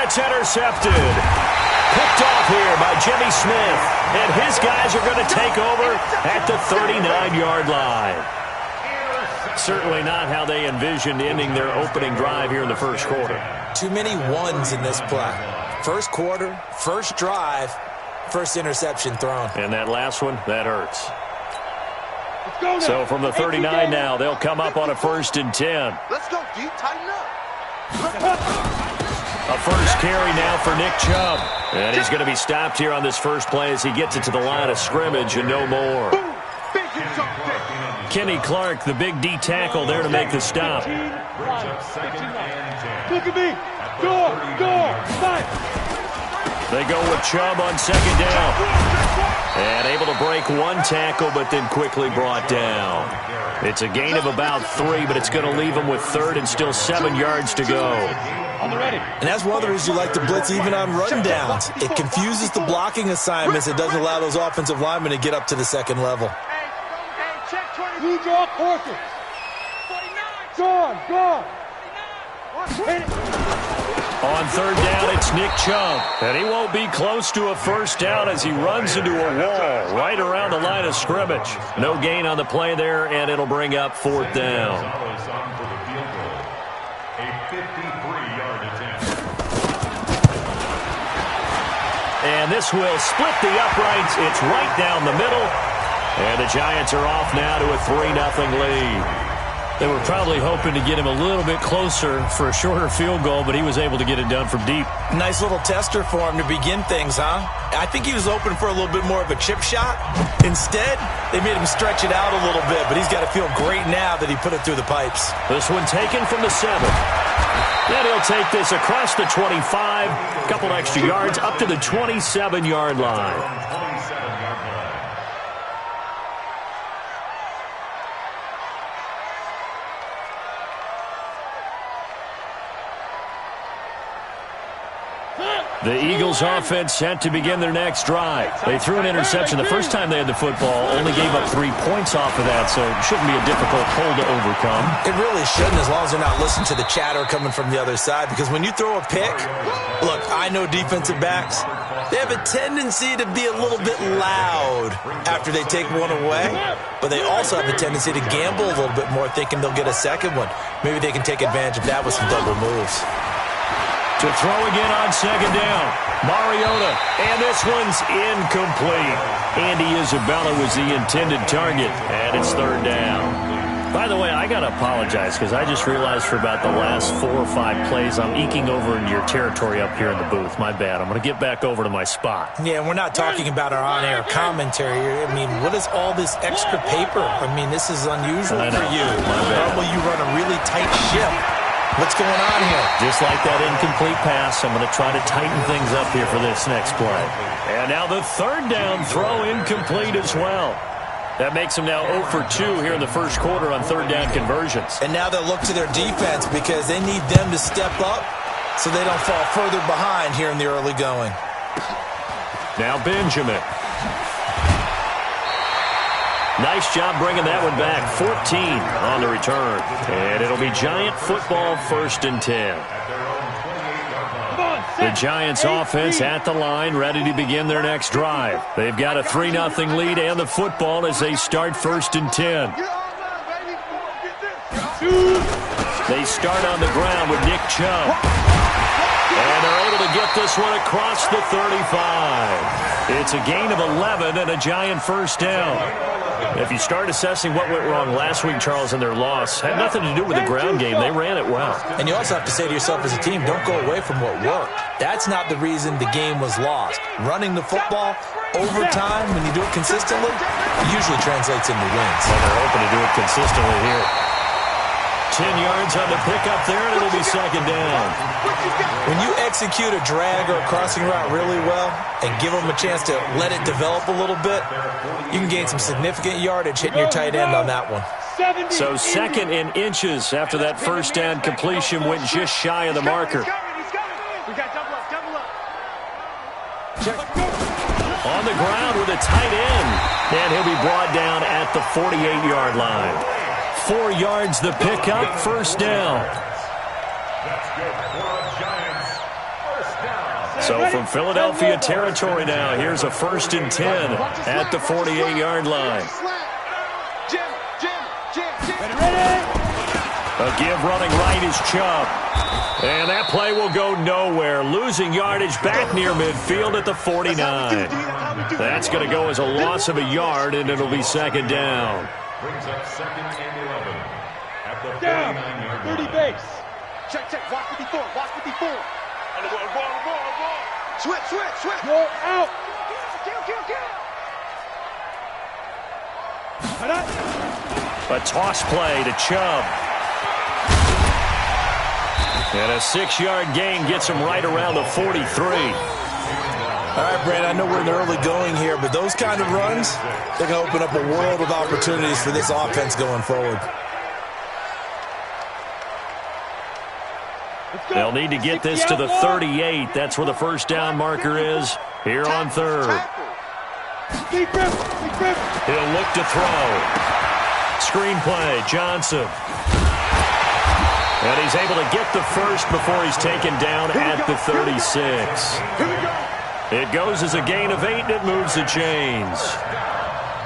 it's intercepted. Picked off here by Jimmy Smith. And his guys are going to take over at the 39-yard line. Certainly not how they envisioned ending their opening drive here in the first quarter. Too many ones in this play. First quarter, first drive, first interception thrown. And that last one, that hurts. So from the 39 now, they'll come up on a 1st and 10. Let's go, D. Tighten up. A first carry now for Nick Chubb. And he's going to be stopped here on this first play as he gets it to the line of scrimmage and no more. Kenny Clark, the big D tackle there to make the stop. Look at me. Go. They go with Chubb on 2nd down. And able to break one tackle, but then quickly brought down. It's a gain of about 3, but it's going to leave them with 3rd and still 7 yards to go. And that's one of the reasons you like to blitz even on run downs. It confuses the blocking assignments. It doesn't allow those offensive linemen to get up to the second level. Lead your horses. Go. On 3rd down, it's Nick Chubb. And he won't be close to a first down as he runs into a wall right around the line of scrimmage. No gain on the play there, and it'll bring up 4th down. And this will split the uprights. It's right down the middle. And the Giants are off now to a 3-0 lead. They were probably hoping to get him a little bit closer for a shorter field goal, but he was able to get it done from deep. Nice little tester for him to begin things, huh? I think he was open for a little bit more of a chip shot. Instead, they made him stretch it out a little bit, but he's got to feel great now that he put it through the pipes. This one taken from the 7. Then he'll take this across the 25, a couple extra yards, up to the 27-yard line. The Eagles offense set to begin their next drive. They threw an interception the first time they had the football, only gave up 3 points off of that, so it shouldn't be a difficult hole to overcome. It really shouldn't, as long as they're not listening to the chatter coming from the other side, because when you throw a pick, look, I know defensive backs, they have a tendency to be a little bit loud after they take one away, but they also have a tendency to gamble a little bit more, thinking they'll get a second one. Maybe they can take advantage of that with some double moves. To throw again on 2nd down. Mariota, and this one's incomplete. Andy Isabella was the intended target, and it's 3rd down. By the way, I got to apologize because I just realized for about the last 4 or 5 plays I'm eking over into your territory up here in the booth. My bad. I'm going to get back over to my spot. Yeah, we're not talking about our on-air commentary. I mean, what is all this extra paper? I mean, this is unusual for you. Normally you run a really tight ship. What's going on here? Just like that incomplete pass, I'm going to try to tighten things up here for this next play. And now the 3rd down throw incomplete as well. That makes them now 0 for 2 here in the first quarter on 3rd down conversions. And now they'll look to their defense because they need them to step up so they don't fall further behind here in the early going. Now Benjamin. Nice job bringing that one back. 14 on the return. And it'll be Giant football 1st and 10. The Giants offense at the line, ready to begin their next drive. They've got a 3-0 lead and the football as they start 1st and 10. They start on the ground with Nick Chubb. And they're able to get this one across the 35. It's a gain of 11 and a Giant 1st down. If you start assessing what went wrong last week, Charles, in their loss, had nothing to do with the ground game. They ran it well. And you also have to say to yourself as a team, don't go away from what worked. That's not the reason the game was lost. Running the football over time, when you do it consistently, it usually translates into wins. And they're hoping to do it consistently here. 10 yards on the pickup there, and it'll be 2nd down. When you execute a drag or a crossing route really well and give them a chance to let it develop a little bit, you can gain some significant yardage hitting your tight end on that one. So 2nd and inches after that 1st down completion went just shy of the marker. On the ground with a tight end, and he'll be brought down at the 48-yard line. 4 yards the pickup, 1st down. So from Philadelphia territory now, here's a 1st and 10 at the 48-yard line. A give running right is Chubb. And that play will go nowhere, losing yardage back near midfield at the 49. That's going to go as a loss of a yard, and it'll be 2nd down. Brings up 2nd and 11 at the 49-yard line. 30 base. Check, watch 54, watch 54. On the ball. Switch. Go out. A toss play to Chubb. And a 6-yard gain gets him right around the 43. All right, Brad, I know we're in the early going here, but those kind of runs, they're going to open up a world of opportunities for this offense going forward. They'll need to get this to the 38. That's where the 1st down marker is here on 3rd. He'll look to throw. Screenplay, Johnson. And he's able to get the first before he's taken down at the 36. It goes as a gain of 8, and it moves the chains.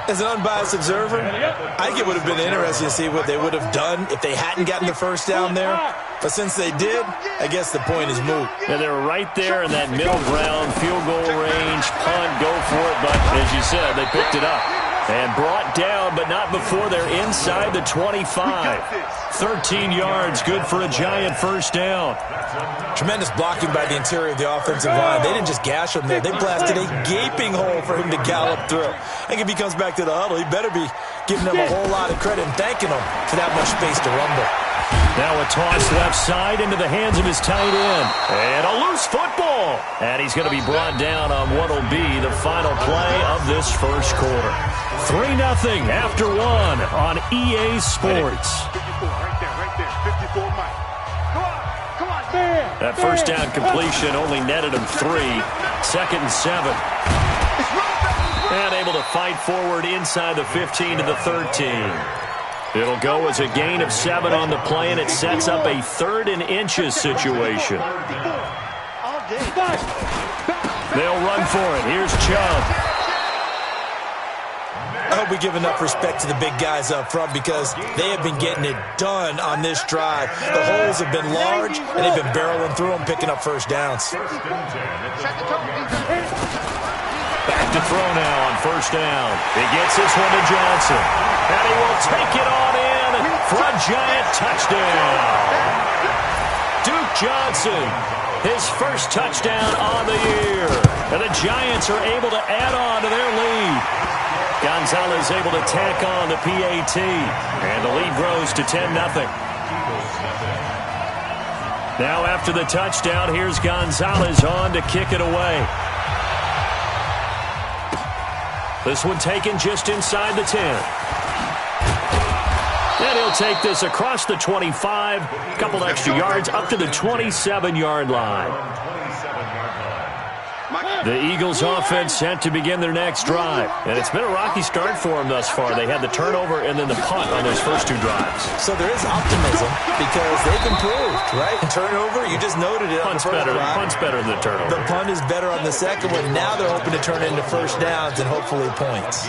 As an unbiased observer, I think it would have been interesting to see what they would have done if they hadn't gotten the 1st down there. But since they did, I guess the point is moot. And they were right there in that middle ground, field goal range, punt, go for it. But as you said, they picked it up and brought down, but not before they're inside the 25. 13 yards, good for a Giant 1st down. Tremendous blocking by the interior of the offensive line. They didn't just gash him there. They blasted a gaping hole for him to gallop through. I think if he comes back to the huddle, he better be giving them a whole lot of credit and thanking them for that much space to rumble. Now a toss left side into the hands of his tight end. And a loose football. And he's going to be brought down on what will be the final play of this 1st quarter. 3-0 after 1 on EA Sports. 54, right there. 54, Mike. Come on. That 1st down completion only netted him 3. 2nd and 7. And able to fight forward inside the 15 to the 13. It'll go as a gain of 7 on the play, and it sets up a 3rd and inches situation. They'll run for it. Here's Chubb. I hope we give enough respect to the big guys up front because they have been getting it done on this drive. The holes have been large, and they've been barreling through them, picking up 1st downs. Back to throw now on 1st down. He gets this one to Johnson. And he will take it on in for a Giant touchdown. Duke Johnson, his 1st touchdown on the year. And the Giants are able to add on to their lead. Gonzalez able to tack on the PAT. And the lead grows to 10-0. Now after the touchdown, here's Gonzalez on to kick it away. This one taken just inside the 10. And he'll take this across the 25, a couple extra yards up to the 27-yard line. The Eagles offense set to begin their next drive. And it's been a rocky start for them thus far. They had the turnover and then the punt on those first 2 drives. So there is optimism because they've improved, right? Turnover, you just noted it. Punt's better than the turnover. The punt is better on the 2nd one. Now they're hoping to turn it into 1st downs and hopefully points.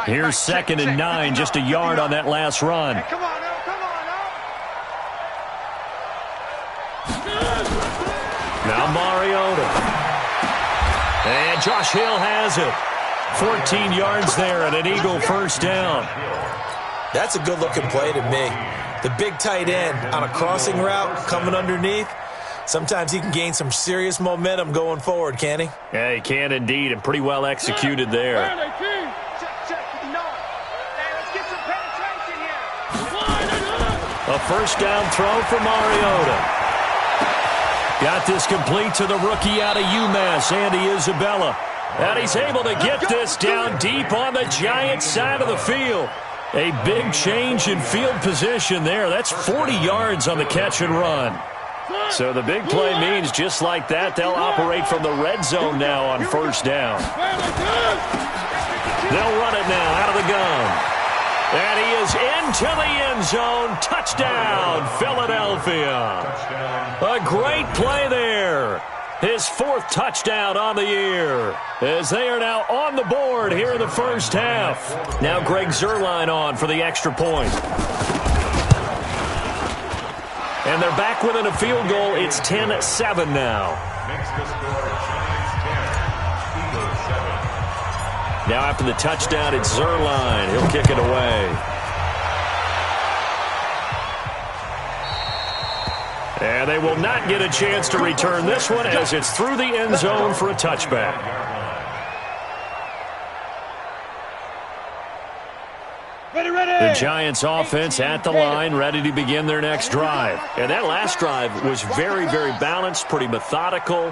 Here's 2nd and 9, just a yard on that last run. Come on. Now Mariota. And Josh Hill has it. 14 yards there and an Eagle 1st down. That's a good-looking play to me. The big tight end on a crossing route coming underneath. Sometimes he can gain some serious momentum going forward, can he? Yeah, he can indeed, and pretty well executed there. A 1st down throw for Mariota. Got this complete to the rookie out of UMass, Andy Isabella. And he's able to get this down deep on the Giants side of the field. A big change in field position there. That's 40 yards on the catch and run. So the big play means just like that, they'll operate from the red zone now on 1st down. They'll run it now out of the gun. And he is into the end zone. Touchdown, Philadelphia. A great play there. His 4th touchdown on the year, as they are now on the board here in the first half. Now Greg Zuerlein on for the extra point. And they're back within a field goal. It's 10-7 now. Now after the touchdown, it's Zuerlein. He'll kick it away. And they will not get a chance to return this one as it's through the end zone for a touchback. The Giants offense at the line, ready to begin their next drive. And that last drive was very, very balanced, pretty methodical.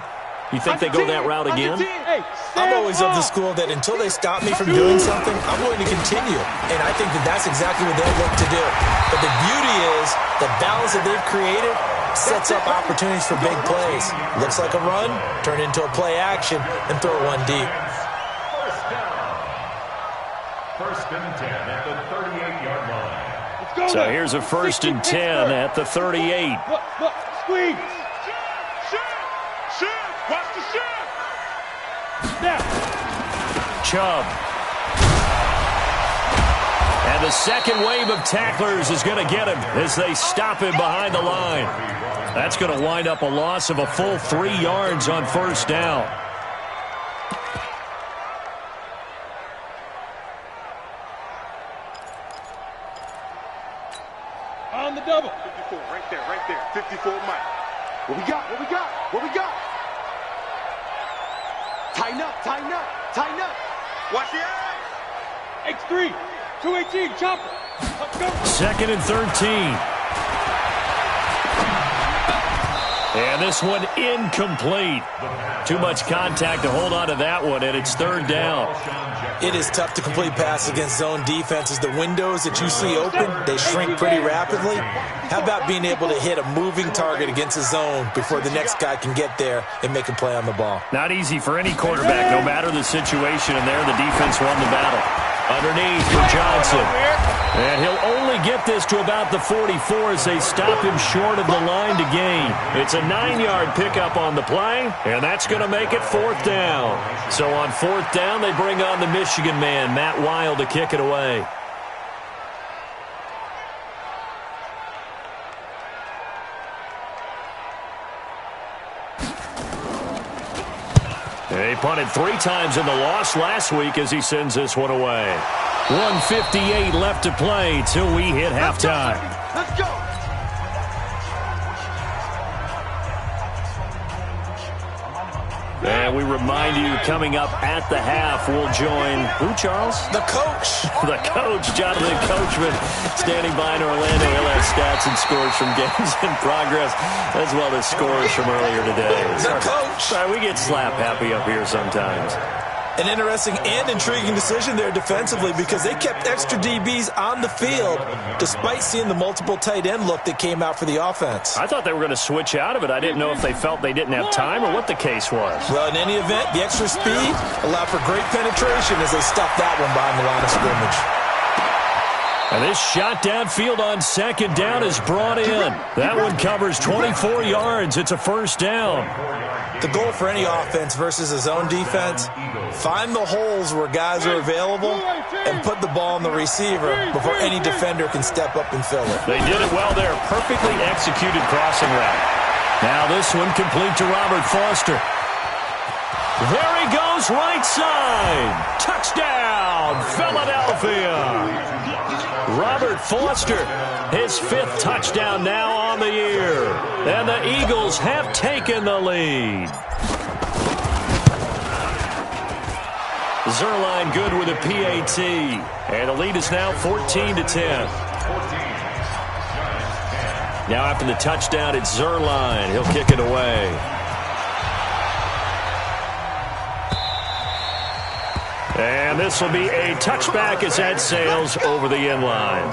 You think they go that route again? I'm always of the school that until they stop me from doing something, I'm going to continue. And I think that that's exactly what they look to do. But the beauty is the balance that they've created sets up opportunities for big plays. Looks like a run, turn into a play action, and throw one deep. First and 10 at the 38-yard line. So here's a 1st and 10 at the 38. Look, squeeze. Shift. Watch the shift. Now. Chubb. And the second wave of tacklers is going to get him as they stop him behind the line. That's going to wind up a loss of a full 3 yards on 1st down. On the double. 54, right there. 54 Mike. What we got? Tighten up. Watch the eye. X3, 218, chopper. Let's go. 2nd and 13. And this one incomplete. Too much contact to hold on to that one, and it's 3rd down. It is tough to complete passes against zone defenses. The windows that you see open, they shrink pretty rapidly. How about being able to hit a moving target against a zone before the next guy can get there and make a play on the ball? Not easy for any quarterback, no matter the situation, and there the defense won the battle. Underneath for Johnson. And he'll only get this to about the 44 as they stop him short of the line to gain. It's a 9-yard pickup on the play, and that's going to make it 4th down. So on 4th down, they bring on the Michigan man, Matt Weil, to kick it away. He punted 3 times in the loss last week as he sends this one away. 1:58 left to play till we hit halftime. Let's go. And we remind you, coming up at the half, we'll join, who, Charles? The coach. The coach, Jonathan Coachman, standing by in Orlando. He'll have stats and scores from games in progress, as well as scores from earlier today. The coach. Sorry, we get slap happy up here sometimes. An interesting and intriguing decision there defensively because they kept extra DBs on the field despite seeing the multiple tight end look that came out for the offense. I thought they were going to switch out of it. I didn't know if they felt they didn't have time or what the case was. Well, in any event, the extra speed allowed for great penetration as they stuffed that one behind the line of scrimmage. And this shot downfield on 2nd down is brought in. That one covers 24 yards. It's a 1st down. The goal for any offense versus a zone defense, find the holes where guys are available and put the ball on the receiver before any defender can step up and fill it. They did it well there. Perfectly executed crossing route. Now this one complete to Robert Foster. There he goes, right side. Touchdown, Philadelphia. Robert Foster, his 5th touchdown now on the year. And the Eagles have taken the lead. Zuerlein good with a PAT. And the lead is now 14-10. Now after the touchdown, it's Zuerlein. He'll kick it away. And this will be a touchback as that sails over the end line.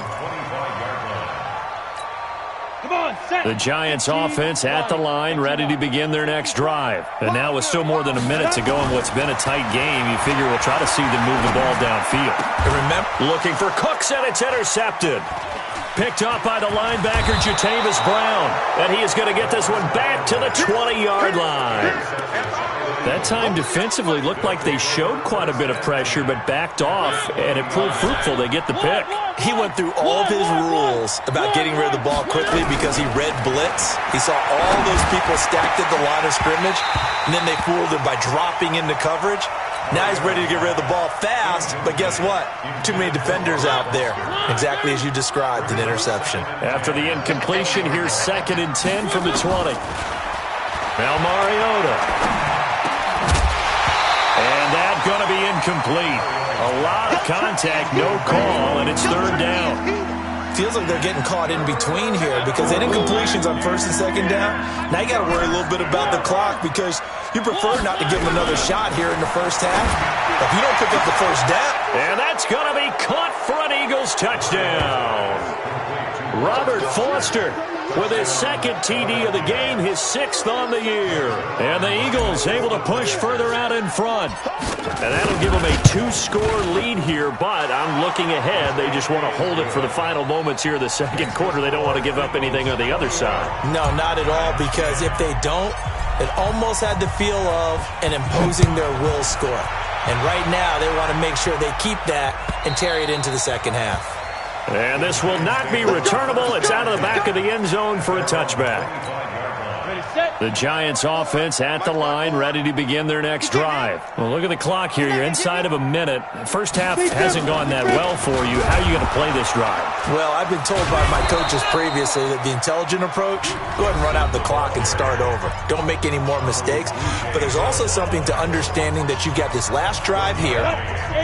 Come on, set. The Giants offense at the line, ready to begin their next drive. And now with still more than a minute to go in what's been a tight game, you figure we'll try to see them move the ball downfield. And remember, looking for Cooks, and it's intercepted. Picked off by the linebacker, Jatavis Brown. And he is going to get this one back to the 20-yard line. That time defensively looked like they showed quite a bit of pressure, but backed off, and it proved fruitful. They get the pick. he went through all of his rules about getting rid of the ball quickly because he read blitz. He saw all those people stacked at the line of scrimmage, and then they fooled him by dropping into coverage. Now he's ready to get rid of the ball fast, but guess what? Too many defenders out there. Exactly as you described, an interception. After the incompletion, here's 2nd and 10 from the 20. Now Mariota. And that's going to be incomplete. A lot of contact, no call, and it's 3rd down. Feels like they're getting caught in between here because an incompletion's on 1st and 2nd down. Now you got to worry a little bit about the clock because you prefer not to give them another shot here in the first half. If you don't pick up the 1st down. And that's going to be caught for an Eagles touchdown. Robert Foster with his 2nd TD of the game, his 6th on the year. And the Eagles able to push further out in front. And that'll give them a 2-score lead here, but I'm looking ahead. They just want to hold it for the final moments here in the 2nd quarter. They don't want to give up anything on the other side. No, not at all, because if they don't, it almost had the feel of an imposing their will score. And right now, they want to make sure they keep that and carry it into the 2nd half. And this will not be returnable. It's out of the back of the end zone for a touchback. The Giants offense at the line, ready to begin their next drive. Well, look at the clock here. You're inside of a minute. First half hasn't gone that well for you. How are you going to play this drive? Well, I've been told by my coaches previously that the intelligent approach, go ahead and run out the clock and start over. Don't make any more mistakes. But there's also something to understanding that you got this last drive here.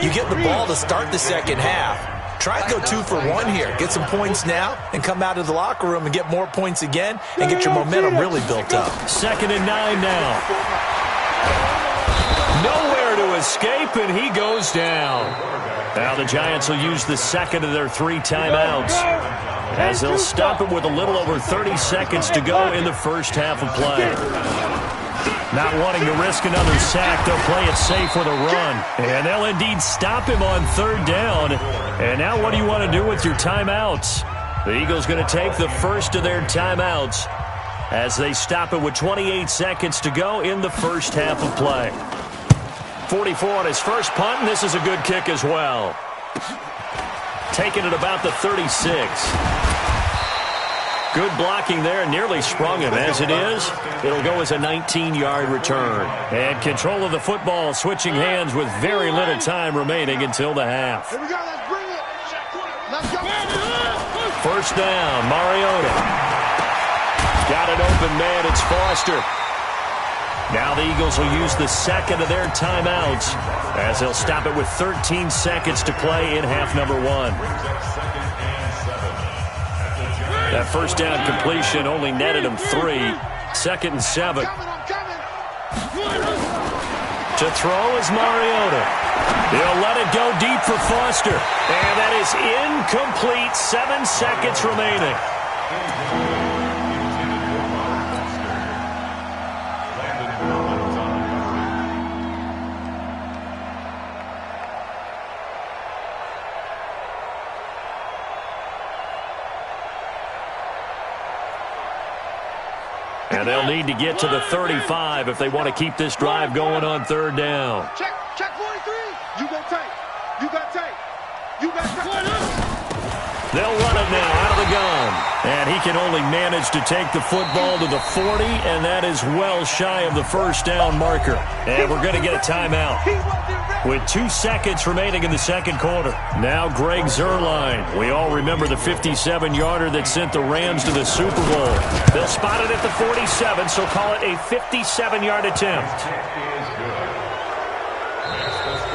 You get the ball to start the 2nd half. Try and go 2 for 1 here. Get some points now and come out of the locker room and get more points again and get your momentum really built up. 2nd and 9 now. Nowhere to escape, and he goes down. Now the Giants will use the 2nd of their 3 timeouts as they'll stop it with a little over 30 seconds to go in the first half of play. Not wanting to risk another sack, they'll play it safe with a run. And they'll indeed stop him on 3rd down. And now what do you want to do with your timeouts? The Eagles going to take the first of their timeouts as they stop it with 28 seconds to go in the first half of play. 44 on his first punt, and this is a good kick as well. Taking it about the 36. Good blocking there, nearly sprung him. As it is, it'll go as a 19-yard return. And control of the football switching hands with very little time remaining until the half. Here we go, let's bring it. Let's go. 1st down, Mariota. Got an open man, it's Foster. Now the Eagles will use the 2nd of their timeouts as they'll stop it with 13 seconds to play in half number 1. That 1st down completion only netted him 3. 2nd and 7. To throw is Mariota. He'll let it go deep for Foster. And that is incomplete. 7 seconds remaining. And they'll need to get to the 35 if they want to keep this drive going on 3rd down. Check 43. You got tape. You got tape. You got tape. They'll run it now out of the gun. And he can only manage to take the football to the 40, and that is well shy of the 1st down marker. And we're going to get a timeout with 2 seconds remaining in the 2nd quarter. Now Greg Zuerlein. We all remember the 57-yarder that sent the Rams to the Super Bowl. They'll spot it at the 47, so call it a 57-yard attempt.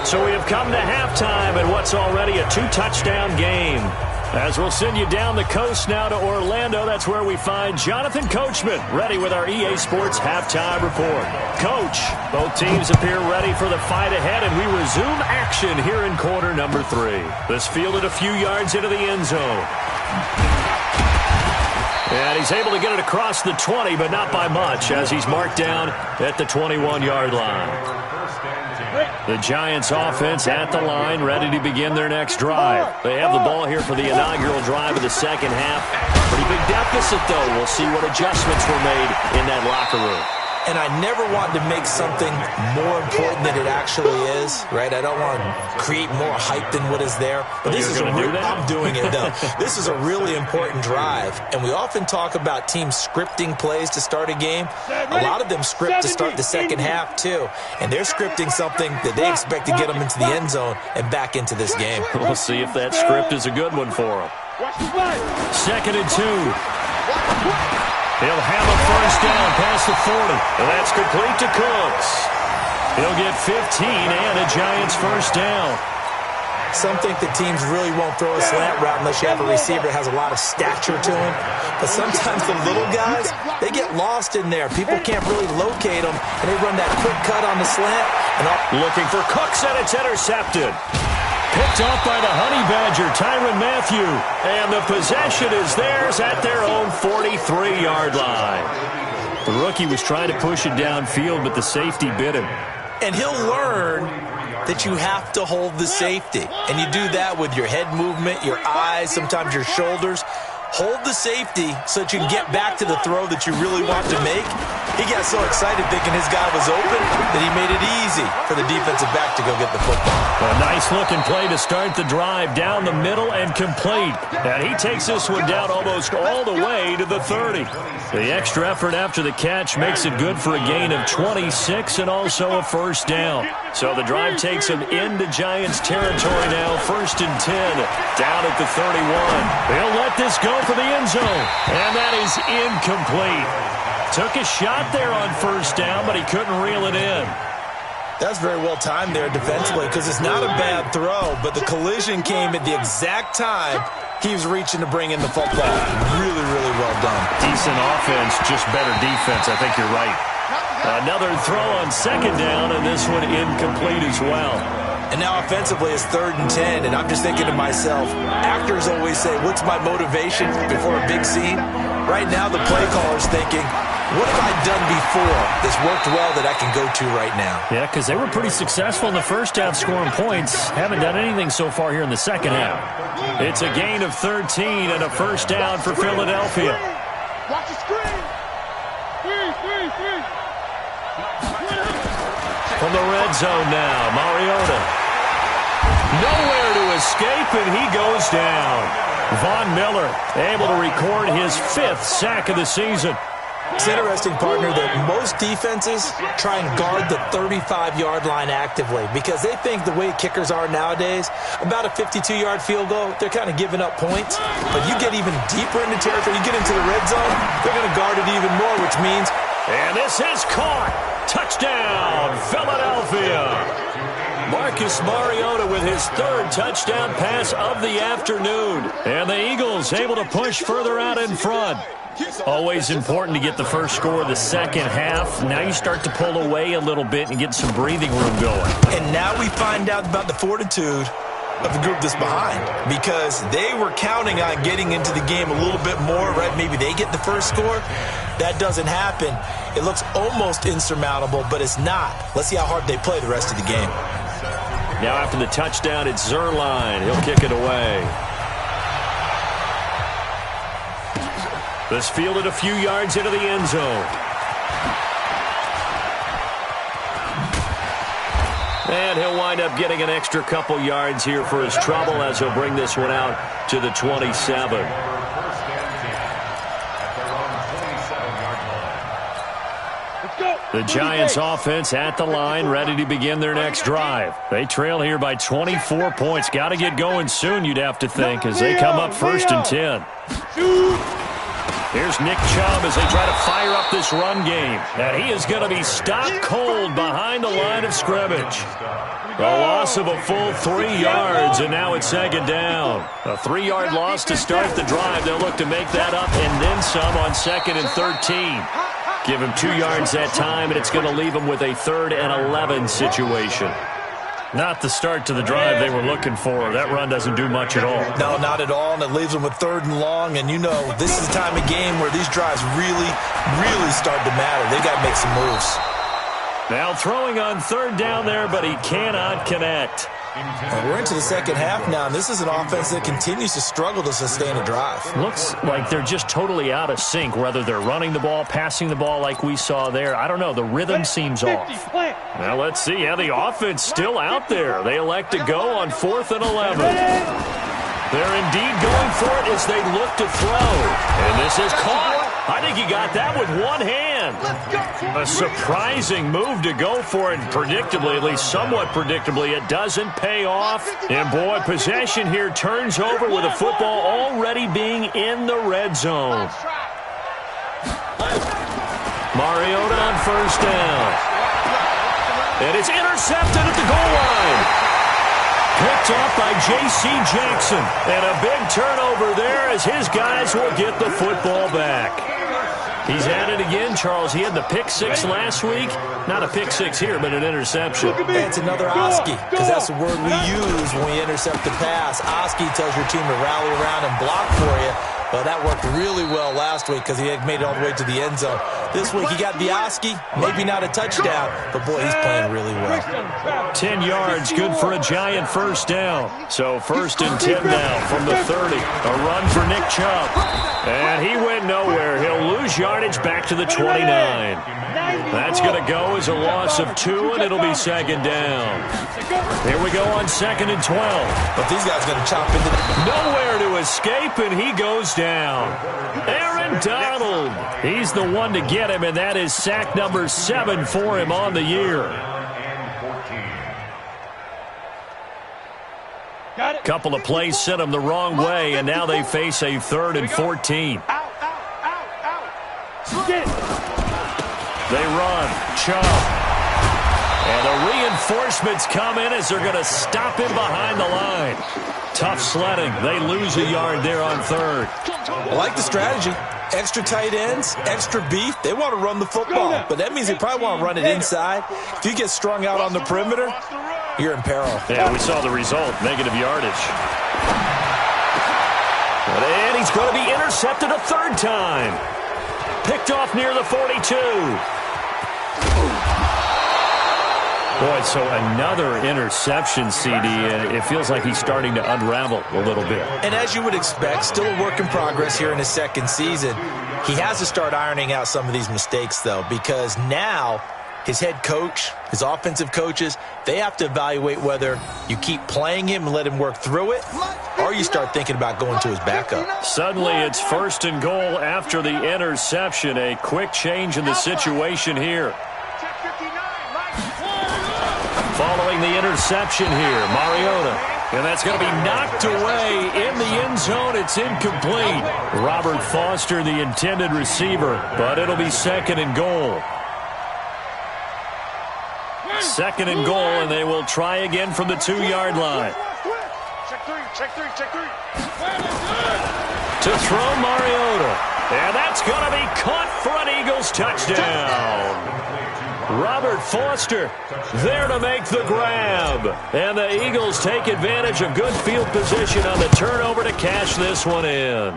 So we have come to halftime in what's already a 2-touchdown game. As we'll send you down the coast now to Orlando, that's where we find Jonathan Coachman, ready with our EA Sports Halftime Report. Coach, both teams appear ready for the fight ahead, and we resume action here in quarter number 3. This fielded a few yards into the end zone. And he's able to get it across the 20, but not by much, as he's marked down at the 21-yard line. The Giants offense at the line, ready to begin their next drive. They have the ball here for the inaugural drive of the second half. Pretty big deficit, though. We'll see what adjustments were made in that locker room. And I never want to make something more important than it actually is, right? I don't want to create more hype than what is there. But this is I'm doing it, though. This is a really important drive. And we often talk about teams scripting plays to start a game. A lot of them script to start the second half, too. And they're scripting something that they expect to get them into the end zone and back into this game. We'll see if that script is a good one for them. 2nd and 2. He'll have a first down past the 40. And that's complete to Cooks. He'll get 15 and a Giants first down. Some think the teams really won't throw a slant route unless you have a receiver that has a lot of stature to him. But sometimes the little guys, they get lost in there. People can't really locate them, and they run that quick cut on the slant. And looking for Cooks, and it's intercepted. Picked off by the Honey Badger, Tyrann Mathieu. And the possession is theirs at their own 43-yard line. The rookie was trying to push it downfield, but the safety bit him. And he'll learn that you have to hold the safety. And you do that with your head movement, your eyes, sometimes your shoulders. Hold the safety so that you can get back to the throw that you really want to make. He got so excited thinking his guy was open that he made it easy for the defensive back to go get the football. A nice-looking play to start the drive down the middle and complete. And he takes this one down almost all the way to the 30. The extra effort after the catch makes it good for a gain of 26 and also a first down. So the drive takes him into Giants territory now, 1st and 10, down at the 31. They'll let this go for the end zone, and that is incomplete. Took a shot there on first down, but he couldn't reel it in. That's very well timed there defensively because it's not a bad throw, but the collision came at the exact time he was reaching to bring in the football. Really, really well done. Decent offense, just better defense. I think you're right. Another throw on second down, and this one incomplete as well. And now offensively it's 3rd and 10, and I'm just thinking to myself, actors always say, what's my motivation before a big scene? Right now the play caller's thinking, what have I done before that's worked well that I can go to right now? Yeah, because they were pretty successful in the first half scoring points. Haven't done anything so far here in the second half. It's a gain of 13 and a first down for Philadelphia. Watch the screen. Three. From the red zone now, Mariota. Nowhere to escape, and he goes down. Von Miller able to record his 5th sack of the season. It's interesting, partner, that most defenses try and guard the 35-yard line actively because they think the way kickers are nowadays, about a 52-yard field goal, they're kind of giving up points. But you get even deeper into territory, you get into the red zone, they're going to guard it even more, which means... And this is caught. Touchdown, Philadelphia. Marcus Mariota with his 3rd touchdown pass of the afternoon. And the Eagles able to push further out in front. Always important to get the first score of the second half. Now you start to pull away a little bit and get some breathing room going. And now we find out about the fortitude of the group that's behind because they were counting on getting into the game a little bit more, right? Maybe they get the first score. That doesn't happen. It looks almost insurmountable, but it's not. Let's see how hard they play the rest of the game. Now after the touchdown, it's Zerline. He'll kick it away. This fielded a few yards into the end zone. And he'll wind up getting an extra couple yards here for his trouble as he'll bring this one out to the 27. The Giants offense at the line, ready to begin their next drive. They trail here by 24 points. Got to get going soon, you'd have to think, as they come up 1st and 10. Here's Nick Chubb as they try to fire up this run game. And he is going to be stopped cold behind the line of scrimmage. A loss of a full 3 yards, and now it's 2nd down. A 3-yard loss to start the drive. They'll look to make that up and then some on 2nd and 13. Give him 2 yards that time, and it's going to leave him with a 3rd and 11 situation. Not the start to the drive they were looking for. That run doesn't do much at all. No, not at all, and it leaves them with 3rd and long. And you know, this is the time of game where these drives really, really start to matter. They got to make some moves. Now throwing on 3rd down there, but he cannot connect. We're into the second half now, and this is an offense that continues to struggle to sustain a drive. Looks like they're just totally out of sync, whether they're running the ball, passing the ball like we saw there. I don't know. The rhythm seems off. Now let's see how the offense still out there. They elect to go on 4th and 11. They're indeed going for it as they look to throw. And this is caught. I think he got that with one hand. A surprising move to go for it. Predictably, at least somewhat predictably, it doesn't pay off. And boy, possession here turns over with a football already being in the red zone. Mariota on 1st down. And it's intercepted at the goal line. Picked off by J.C. Jackson. And a big turnover there as his guys will get the football back. He's at it again, Charles. He had the pick 6 last week. Not a pick 6 here, but an interception. It's another Oski, because that's the word we use when we intercept the pass. Oski tells your team to rally around and block for you. Well, that worked really well last week because he had made it all the way to the end zone. This week he got the Oski, maybe not a touchdown, but boy, he's playing really well. 10 yards, good for a giant 1st down. So 1st and 10 now from the 30. A run for Nick Chubb. And he went nowhere. He'll lose yardage back to the 29. That's going to go as a loss of 2, and it'll be 2nd down. Here we go on 2nd and 12. But these guys are going to chop into nowhere to escape, and he goes down. Aaron Donald. He's the one to get him, and that is sack number 7 for him on the year. Couple of plays sent him the wrong way, and now they face a 3rd and 14. They run. Chubb. And the reinforcements come in as they're going to him behind the line. Tough sledding. They lose a yard there on 3rd. I like the strategy. Extra tight ends, extra beef. They want to run the football, but that means they probably want to run it inside. If you get strung out on the perimeter, you're in peril. Yeah, we saw the result. Negative yardage. And he's going to be intercepted a 3rd time. Picked off near the 42. Boy, so another interception, CD, and it feels like he's starting to unravel a little bit. And as you would expect, still a work in progress here in his 2nd season. He has to start ironing out some of these mistakes, though, because now his head coach, his offensive coaches, they have to evaluate whether you keep playing him and let him work through it, or you start thinking about going to his backup. Suddenly it's 1st and goal after the interception. A quick change in the situation here. Following the interception here, Mariota. And that's going to be knocked away in the end zone. It's incomplete. Robert Foster, the intended receiver, but it'll be 2nd and goal. 2nd and goal, and they will try again from the 2-yard line. Check three. To throw Mariota. And that's going to be caught for an Eagles touchdown. Robert Foster there to make the grab. And the Eagles take advantage of good field position on the turnover to cash this one in.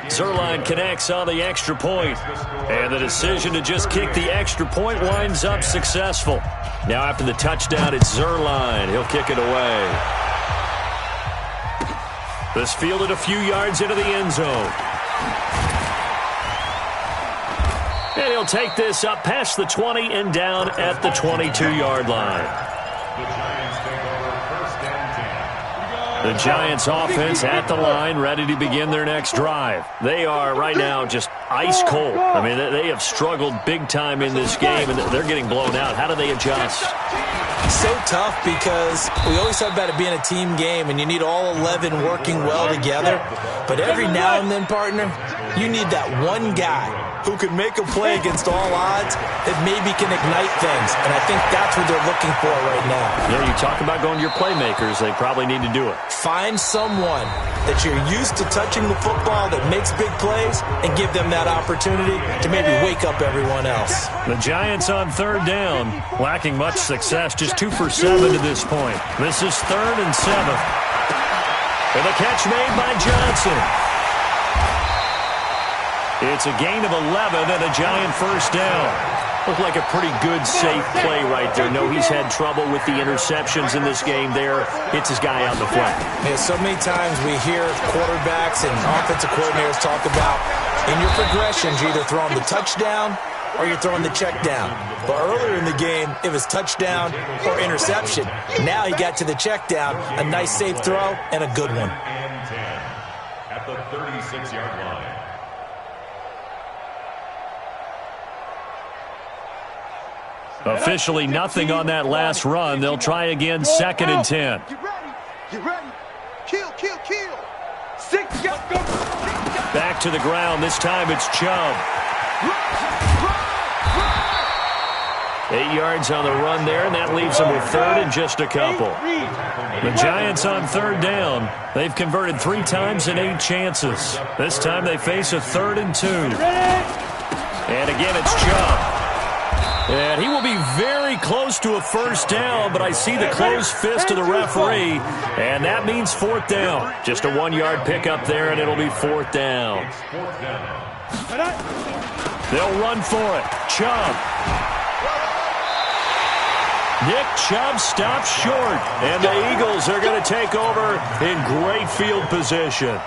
Zerline connects on the extra point. And the decision to just kick the extra point winds up successful. Now after the touchdown, it's Zerline. He'll kick it away. This fielded a few yards into the end zone. And he'll take this up past the 20 and down at the 22-yard line. The Giants offense at the line, ready to begin their next drive. They are right now just ice cold. I mean, they have struggled big time in this game, and they're getting blown out. How do they adjust? So tough because we always talk about it being a team game, and you need all 11 working well together. But every now and then, partner, you need that one guy who can make a play against all odds that maybe can ignite things. And I think that's what they're looking for right now. Yeah, you talk about going to your playmakers. They probably need to do it. Find someone that you're used to touching the football that makes big plays and give them that opportunity to maybe wake up everyone else. The Giants on third down, lacking much success, just 2 for 7 to this point. This is 3rd and 7. And the catch made by Johnson. It's a gain of 11 and a Giant first down. Looked like a pretty good, safe play right there. No, he's had trouble with the interceptions in this game there. Hits his guy on the flat. Yeah, so many times we hear quarterbacks and offensive coordinators talk about in your progressions, you're either throwing the touchdown or you're throwing the check down. But earlier in the game, it was touchdown or interception. Now he got to the check down, a nice safe throw, and a good one. And 10 at the 36-yard line. Officially nothing on that last run. They'll try again, 2nd and 10. Get ready. Get ready. Kill, kill, kill. 6, go. Back to the ground. This time it's Chubb. 8 yards on the run there, and that leaves them with 3rd and just a couple. The Giants on 3rd down. They've converted 3 times in 8 chances. This time they face a 3rd and 2. And again, it's Chubb. And he will be very close to a first down, but I see the closed fist of the referee, and that means 4th down. Just a 1-yard pickup there, and it'll be 4th down. They'll run for it. Chubb. Nick Chubb stops short, and the Eagles are going to take over in great field position.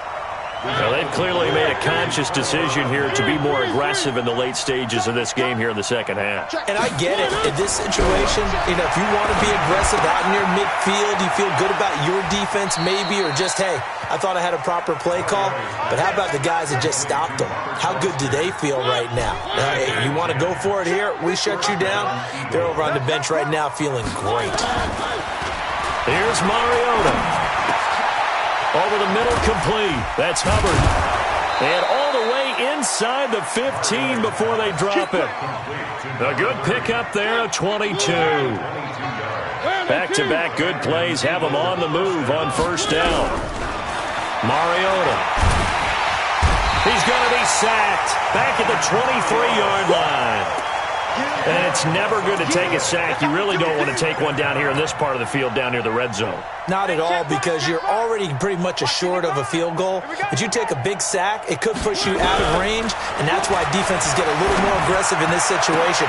Well, they've clearly made a conscious decision here to be more aggressive in the late stages of this game here in the second half. And I get it. In this situation, if you want to be aggressive out in your midfield, you feel good about your defense maybe, or just, hey, I thought I had a proper play call. But how about the guys that just stopped them? How good do they feel right now? You want to go for it here? We shut you down. They're over on the bench right now feeling great. Here's Mariota. Over the middle, complete. That's Hubbard. And all the way inside the 15 before they drop it. A good pickup there, a 22. Back-to-back good plays have them on the move on first down. Mariota. He's going to be sacked. Back at the 23-yard line. And it's never good to take a sack. You really don't want to take one down here in this part of the field, down near the red zone. Not at all, because you're already pretty much assured of a field goal. But you take a big sack, it could push you out of range, and that's why defenses get a little more aggressive in this situation.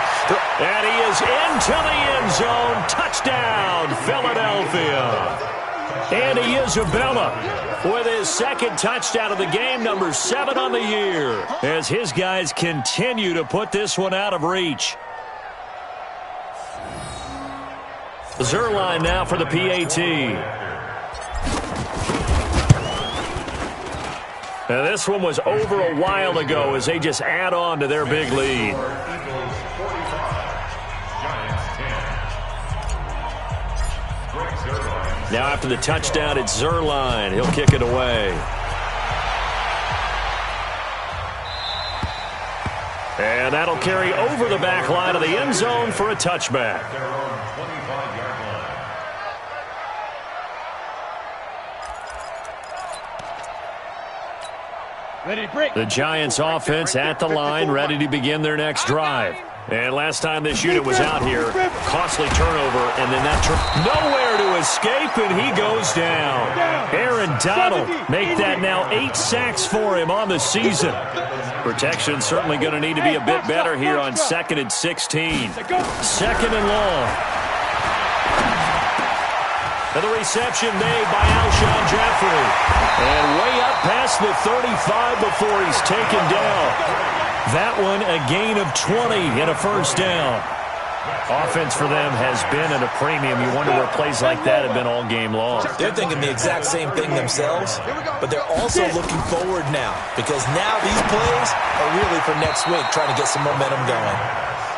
And he is into the end zone. Touchdown, Philadelphia. Andy Isabella with his 2nd touchdown of the game, number 7 on the year, as his guys continue to put this one out of reach. Zerline now for the PAT. Now this one was over a while ago as they just add on to their big lead. Now after the touchdown, it's Zerline. He'll kick it away. And that'll carry over the back line of the end zone for a touchback. The Giants offense at the line, ready to begin their next drive. And last time this unit was out here, costly turnover, and then that nowhere to escape, and he goes down. Aaron Donald make that now 8 sacks for him on the season. Protection certainly going to need to be a bit better here on 2nd and 16. 2nd and long. And the reception made by Alshon Jeffrey. And way up past the 35 before he's taken down. That one a gain of 20 and a first down. Offense for them has been at a premium. You wonder where plays like that have been all game long. They're thinking the exact same thing themselves, but they're also looking forward now, because now these plays are really for next week, trying to get some momentum going.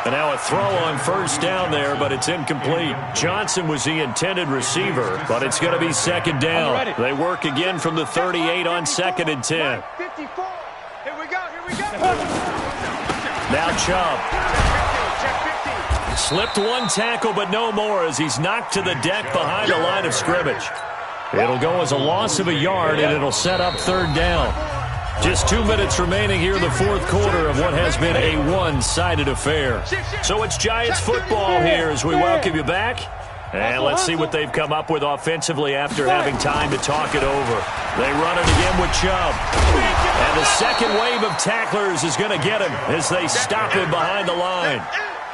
And now a throw on first down there, but it's incomplete. Johnson was the intended receiver, but it's going to be 2nd down. They work again from the 38 on 2nd and 10. 54. Here we go. Here we go. Now Chubb. Slipped one tackle, but no more as he's knocked to the deck behind the line of scrimmage. It'll go as a loss of a yard, and it'll set up third down. Just 2 minutes remaining here in the fourth quarter of what has been a one-sided affair. So it's Giants football here as we welcome you back. And let's see what they've come up with offensively after having time to talk it over. They run it again with Chubb. And the second wave of tacklers is going to get him as they stop him behind the line.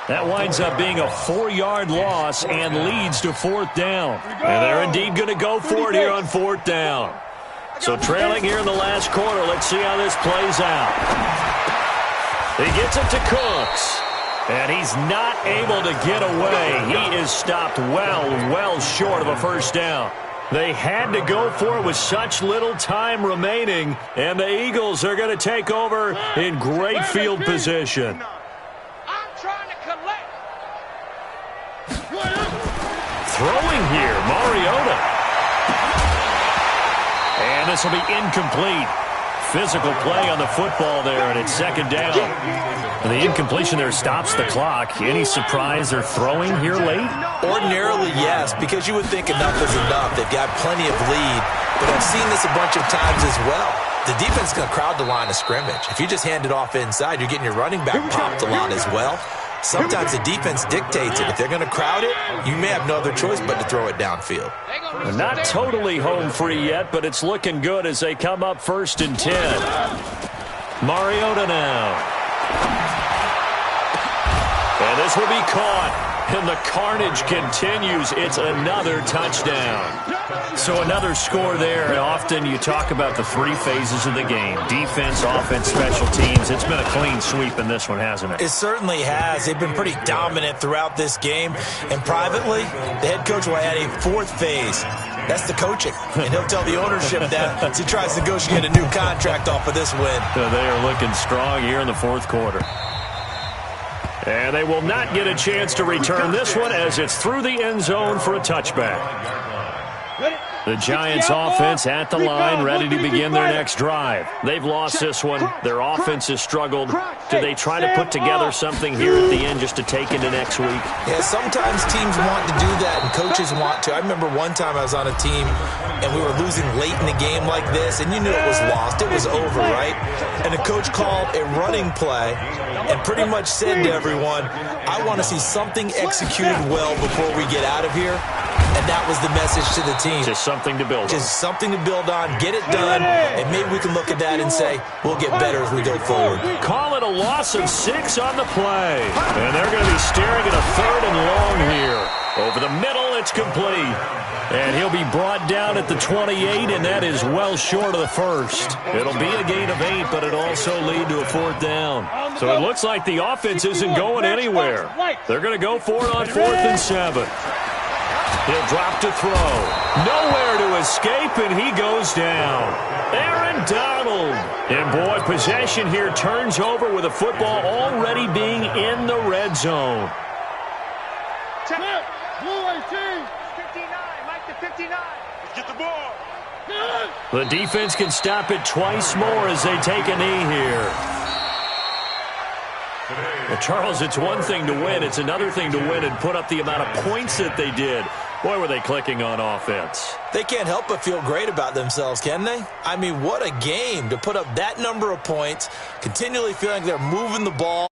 That winds up being a 4-yard loss and leads to fourth down. And they're indeed going to go for it here on fourth down. So trailing here in the last quarter, let's see how this plays out. He gets it to Cooks. And he's not able to get away. He is stopped well short of a first down. They had to go for it with such little time remaining, and the Eagles are going to take over in great field position. I'm trying to collect. Throwing here, Mariota. And this will be incomplete. Physical play on the football there, and it's second down. And the incompletion there stops the clock. Any surprise they're throwing here late? Ordinarily, yes, because you would think enough is enough. They've got plenty of lead, but I've seen this a bunch of times as well. The defense is going to crowd the line of scrimmage. If you just hand it off inside, you're getting your running back popped a lot as well. Sometimes the defense dictates it. If they're going to crowd it, you may have no other choice but to throw it downfield. Not totally home free yet, but it's looking good as they come up 1st and 10. Mariota now. And this will be caught. And the carnage continues. It's another touchdown. So another score there. And often you talk about the 3 phases of the game. Defense, offense, special teams. It's been a clean sweep in this one, hasn't it? It certainly has. They've been pretty dominant throughout this game. And privately, the head coach will add a 4th phase. That's the coaching. And he'll tell the ownership that as he tries to negotiate a new contract off of this win. So they are looking strong here in the fourth quarter. And they will not get a chance to return this one as it's through the end zone for a touchback. The Giants offense at the line, ready to begin their next drive. They've lost this one. Their offense has struggled. Do they try to put together something here at the end just to take into next week? Yeah, sometimes teams want to do that and coaches want to. I remember one time I was on a team and we were losing late in the game like this, and you knew it was lost. It was over, right? And the coach called a running play and pretty much said to everyone, I want to see something executed well before we get out of here. And that was the message to the team. Just something to build on. Just something to build on, get it done, and maybe we can look at that and say, we'll get better as we go forward. Call it a loss of 6 on the play. And they're going to be staring at a 3rd and long here. Over the middle, it's complete. And he'll be brought down at the 28, and that is well short of the first. It'll be a gain of 8, but it'll also lead to a 4th down. So it looks like the offense isn't going anywhere. They're going to go for it on 4th and 7. He'll drop to throw. Nowhere to escape, and he goes down. Aaron Donald. And, boy, possession here turns over with the football already being in the red zone. Blue 18. 59, Mike to 59. Let's get the ball. The defense can stop it twice more as they take a knee here. Well, Charles, it's one thing to win. It's another thing to win and put up the amount of points that they did. Boy, were they clicking on offense. They can't help but feel great about themselves, can they? I mean, what a game to put up that number of points, continually feeling like they're moving the ball.